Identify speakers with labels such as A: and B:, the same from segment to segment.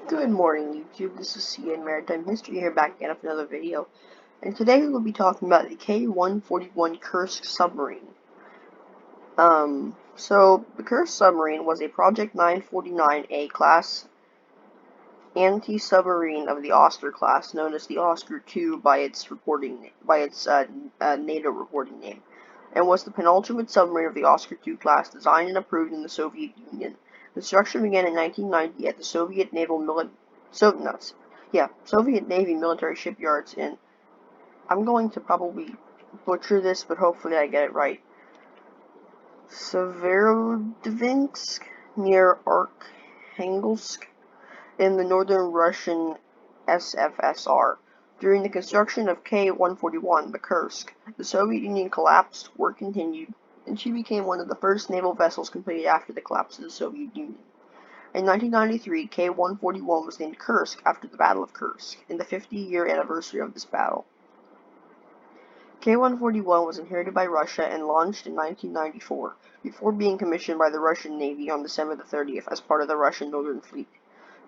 A: Good morning, YouTube. This is CN Maritime History here back again with another video. And today we'll be talking about the K-141 Kursk submarine. So the Kursk submarine was a Project 949A class anti-submarine of the Oscar class, known as the Oscar II by its NATO reporting name, and was the penultimate submarine of the Oscar II class designed and approved in the Soviet Union. Construction began in 1990 at the Soviet Soviet Navy military shipyards in, I'm going to probably butcher this, but hopefully I get it right, Severodvinsk near Arkhangelsk in the northern Russian SFSR. During the construction of K-141, the Kursk, the Soviet Union collapsed, war continued, and she became one of the first naval vessels completed after the collapse of the Soviet Union. In 1993, K-141 was named Kursk after the Battle of Kursk, in the 50-year anniversary of this battle. K-141 was inherited by Russia and launched in 1994, before being commissioned by the Russian Navy on December 30th as part of the Russian Northern Fleet.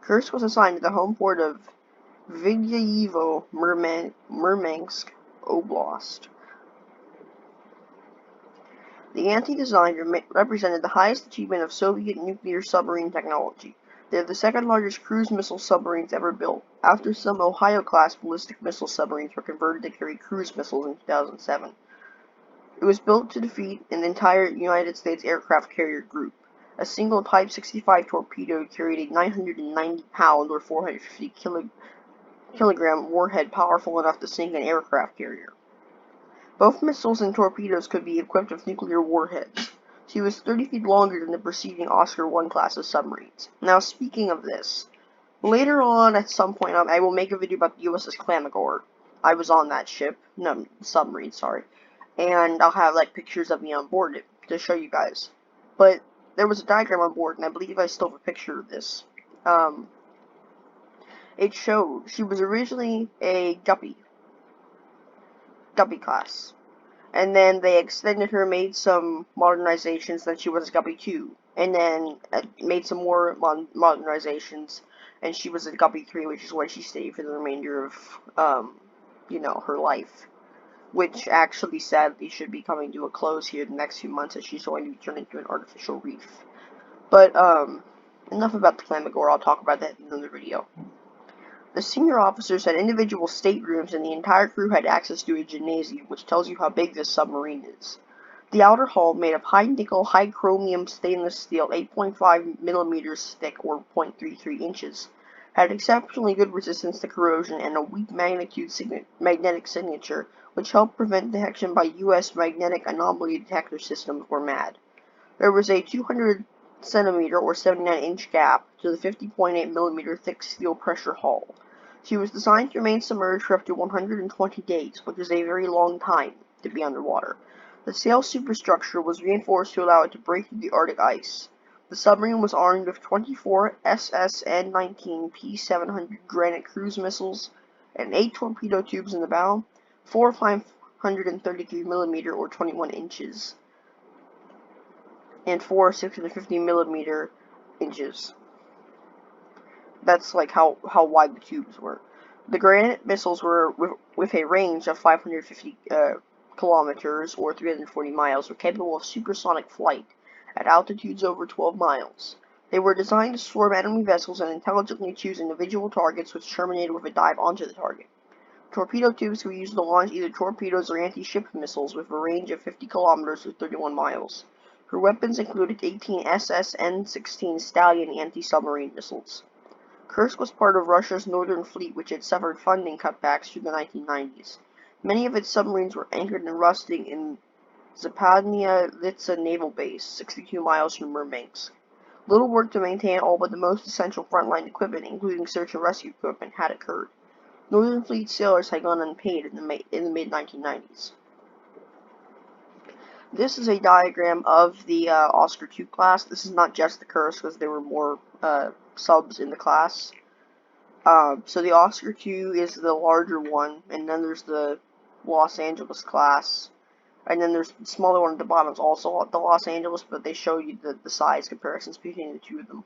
A: Kursk was assigned to the home port of Vidyayevo, Murmansk Oblast. The anti-design represented the highest achievement of Soviet nuclear submarine technology. They are the second largest cruise missile submarines ever built, after some Ohio-class ballistic missile submarines were converted to carry cruise missiles in 2007. It was built to defeat an entire United States aircraft carrier group. A single Type 65 torpedo carried a 990-pound or 450-kilogram warhead powerful enough to sink an aircraft carrier. Both missiles and torpedoes could be equipped with nuclear warheads. She was 30 feet longer than the preceding Oscar I class of submarines. Now, speaking of this, later on at some point I will make a video about the USS Klamagor. I was on that ship. No, submarine, sorry. And I'll have like pictures of me on board it to show you guys. But there was a diagram on board, and I believe I still have a picture of this. It showed she was originally a Guppy class, and then they extended her, made some modernizations, then she was a Guppy 2, and then made some more modernizations, and she was a Guppy 3, which is where she stayed for the remainder of, her life. Which actually, sadly, should be coming to a close here in the next few months as she's going to be turned into an artificial reef. But, enough about the Klamagor, I'll talk about that in another video. The senior officers had individual staterooms and the entire crew had access to a gymnasium, which tells you how big this submarine is. The outer hull, made of high-nickel, high-chromium stainless steel 8.5 millimeters thick or 0.33 inches, had exceptionally good resistance to corrosion and a weak magnetic signature, which helped prevent detection by U.S. magnetic anomaly detector systems or MAD. There was a 200 centimeter or 79-inch gap to the 50.8 millimeter thick steel pressure hull. She was designed to remain submerged for up to 120 days, which is a very long time to be underwater. The sail superstructure was reinforced to allow it to break through the Arctic ice. The submarine was armed with 24 SSN-19 P-700 Granite cruise missiles and 8 torpedo tubes in the bow, 4 533 millimeter or 21 inches, and 4 650 millimeter inches. That's like how wide the tubes were. The Granite missiles were with a range of 550 kilometers or 340 miles, were capable of supersonic flight at altitudes over 12 miles. They were designed to swarm enemy vessels and intelligently choose individual targets which terminated with a dive onto the target. Torpedo tubes were used to launch either torpedoes or anti-ship missiles with a range of 50 kilometers or 31 miles. Her weapons included 18 SSN-16 Stallion anti-submarine missiles. Kursk was part of Russia's Northern Fleet, which had suffered funding cutbacks through the 1990s. Many of its submarines were anchored and rusting in Zapadnya Litsa Naval Base, 62 miles from Murmansk. Little work to maintain all but the most essential frontline equipment, including search and rescue equipment, had occurred. Northern Fleet sailors had gone unpaid in the mid-1990s. This is a diagram of the Oscar II class. This is not just the Kursk, because there were more subs in the class. So the Oscar II is the larger one, and then there's the Los Angeles class, and then there's the smaller one at the bottom. It's also the Los Angeles, but they show you the size comparisons between the two of them.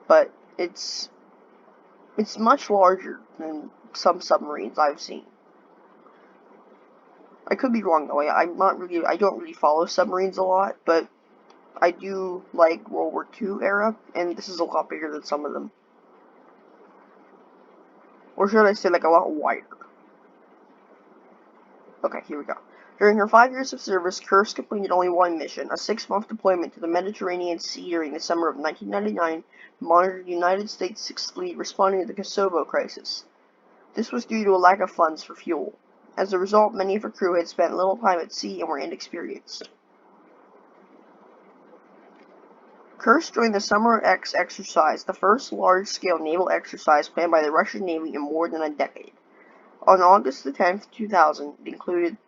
A: but it's much larger than some submarines I've seen. I could be wrong though. I don't really follow submarines a lot, but I do like World War II era, and this is a lot bigger than some of them. Or should I say, like, a lot wider. Okay, here we go. During her 5 years of service, Kursk completed only one mission, a 6-month deployment to the Mediterranean Sea during the summer of 1999 to monitor the United States Sixth Fleet responding to the Kosovo crisis. This was due to a lack of funds for fuel. As a result, many of her crew had spent little time at sea and were inexperienced. Kursk joined the Summer X exercise, the first large-scale naval exercise planned by the Russian Navy in more than a decade. On August 10th, 2000, on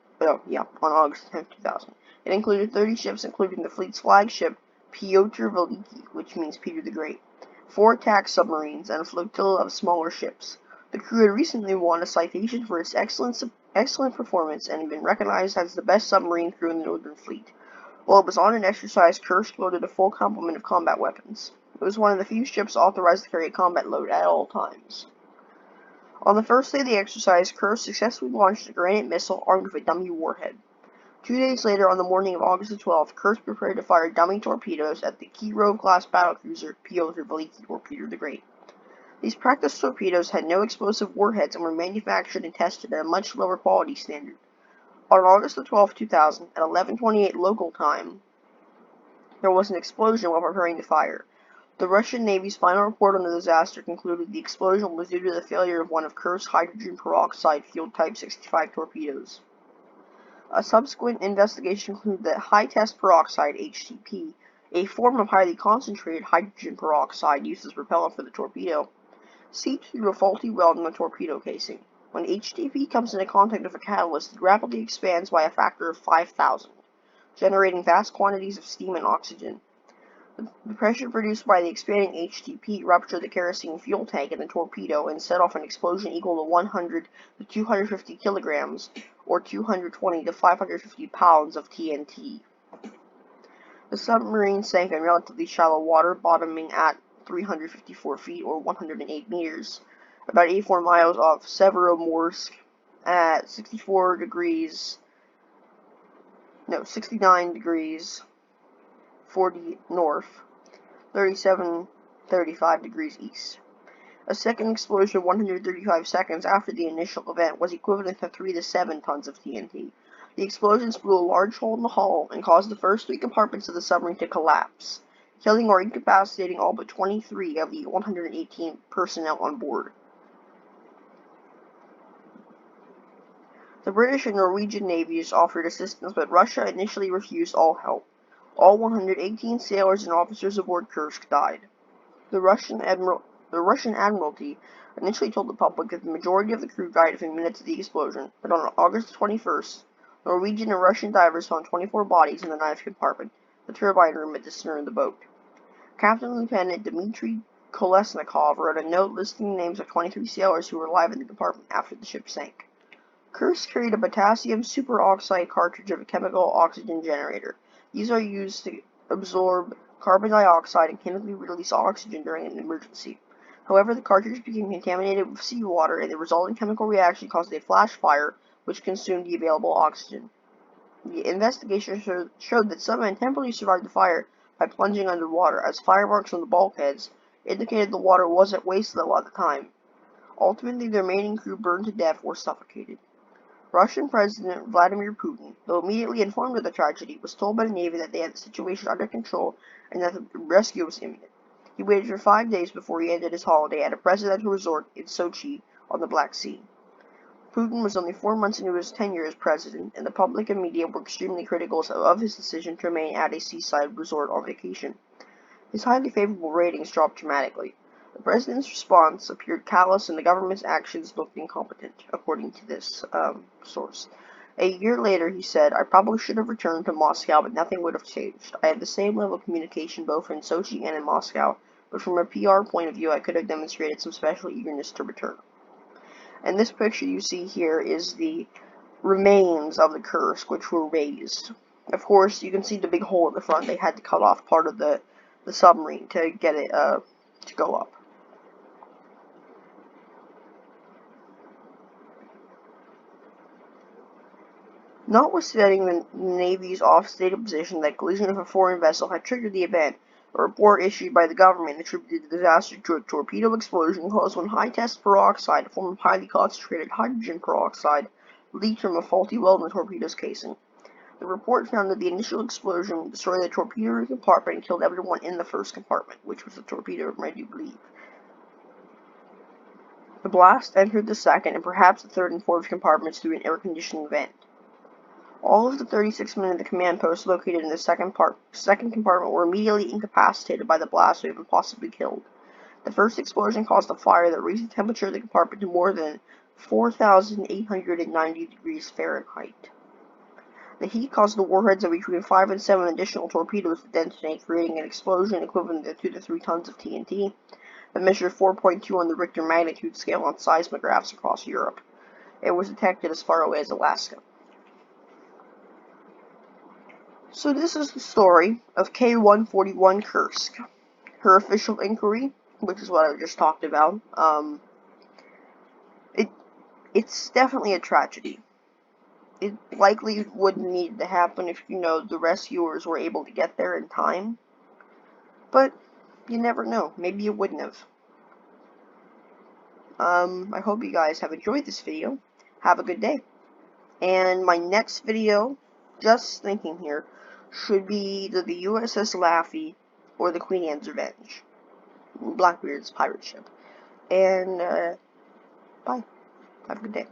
A: August 10th, 2000, it included 30 ships, including the fleet's flagship, Pyotr Veliki, which means Peter the Great, 4 attack submarines, and a flotilla of smaller ships. The crew had recently won a citation for its excellent performance and had been recognized as the best submarine crew in the Northern Fleet. While it was on an exercise, Kursk loaded a full complement of combat weapons. It was one of the few ships authorized to carry a combat load at all times. On the first day of the exercise, Kursk successfully launched a granite missile armed with a dummy warhead. 2 days later, on the morning of August 12th, Kursk prepared to fire dummy torpedoes at the Kirov-class battlecruiser Pyotr Veliki, or Peter the Great. These practice torpedoes had no explosive warheads and were manufactured and tested at a much lower quality standard. On August 12, 2000, at 11:28 local time, there was an explosion while preparing to fire. The Russian Navy's final report on the disaster concluded the explosion was due to the failure of one of Kursk's hydrogen peroxide fueled Type 65 torpedoes. A subsequent investigation concluded that high-test peroxide, HTP, a form of highly concentrated hydrogen peroxide used as propellant for the torpedo, seeped through a faulty weld in the torpedo casing. When HTP comes into contact with a catalyst, it rapidly expands by a factor of 5,000, generating vast quantities of steam and oxygen. The pressure produced by the expanding HTP ruptured the kerosene fuel tank in the torpedo and set off an explosion equal to 100 to 250 kilograms, or 220 to 550 pounds of TNT. The submarine sank in relatively shallow water, bottoming at 354 feet, or 108 meters, about 84 miles off Severomorsk at 69 degrees 40 north, 35 degrees east. A second explosion 135 seconds after the initial event was equivalent to 3 to 7 tons of TNT. The explosions blew a large hole in the hull and caused the first 3 compartments of the submarine to collapse, killing or incapacitating all but 23 of the 118 personnel on board. The British and Norwegian navies offered assistance, but Russia initially refused all help. All 118 sailors and officers aboard Kursk died. The Russian Admiralty initially told the public that the majority of the crew died within minutes of the explosion, but on August 21st, Norwegian and Russian divers found 24 bodies in the ninth compartment, the turbine room at the stern of the boat. Captain Lieutenant Dmitry Kolesnikov wrote a note listing the names of 23 sailors who were alive in the compartment after the ship sank. Kursk carried a potassium superoxide cartridge of a chemical oxygen generator. These are used to absorb carbon dioxide and chemically release oxygen during an emergency. However, the cartridge became contaminated with seawater, and the resulting chemical reaction caused a flash fire, which consumed the available oxygen. The investigation showed that some men temporarily survived the fire by plunging underwater, as fire marks on the bulkheads indicated the water was at waist level at the time. Ultimately, the remaining crew burned to death or suffocated. Russian President Vladimir Putin, though immediately informed of the tragedy, was told by the Navy that they had the situation under control and that the rescue was imminent. He waited for 5 days before he ended his holiday at a presidential resort in Sochi on the Black Sea. Putin was only 4 months into his tenure as president, and the public and media were extremely critical of his decision to remain at a seaside resort on vacation. His highly favorable ratings dropped dramatically. The president's response appeared callous and the government's actions looked incompetent, according to this source. A year later, he said, "I probably should have returned to Moscow, but nothing would have changed. I had the same level of communication both in Sochi and in Moscow, but from a PR point of view, I could have demonstrated some special eagerness to return." And this picture you see here is the remains of the Kursk, which were raised. Of course, you can see the big hole at the front. They had to cut off part of the submarine to get it to go up. Notwithstanding the Navy's off-stated position that collision of a foreign vessel had triggered the event, a report issued by the government attributed the disaster to a torpedo explosion caused when high-test peroxide, a form of highly concentrated hydrogen peroxide, leaked from a faulty weld in the torpedo's casing. The report found that the initial explosion destroyed the torpedo compartment and killed everyone in the first compartment, which was the torpedo ready to leave. The blast entered the second and perhaps the third and fourth compartments through an air conditioning vent. All of the 36 men at the command post located in the second compartment were immediately incapacitated by the blast wave and possibly killed. The first explosion caused a fire that raised the temperature of the compartment to more than 4,890 degrees Fahrenheit. The heat caused the warheads of between 5 and 7 additional torpedoes to detonate, creating an explosion equivalent to 2 to 3 tons of TNT that measured 4.2 on the Richter magnitude scale on seismographs across Europe. It was detected as far away as Alaska. So this is the story of K-141 Kursk. Her official inquiry, which is what I just talked about, it's definitely a tragedy. It likely wouldn't need to happen if, the rescuers were able to get there in time. But you never know. Maybe it wouldn't have. I hope you guys have enjoyed this video. Have a good day. And my next video, just thinking here, should be either the USS Laffey or the Queen Anne's Revenge. Blackbeard's pirate ship. And, bye. Have a good day.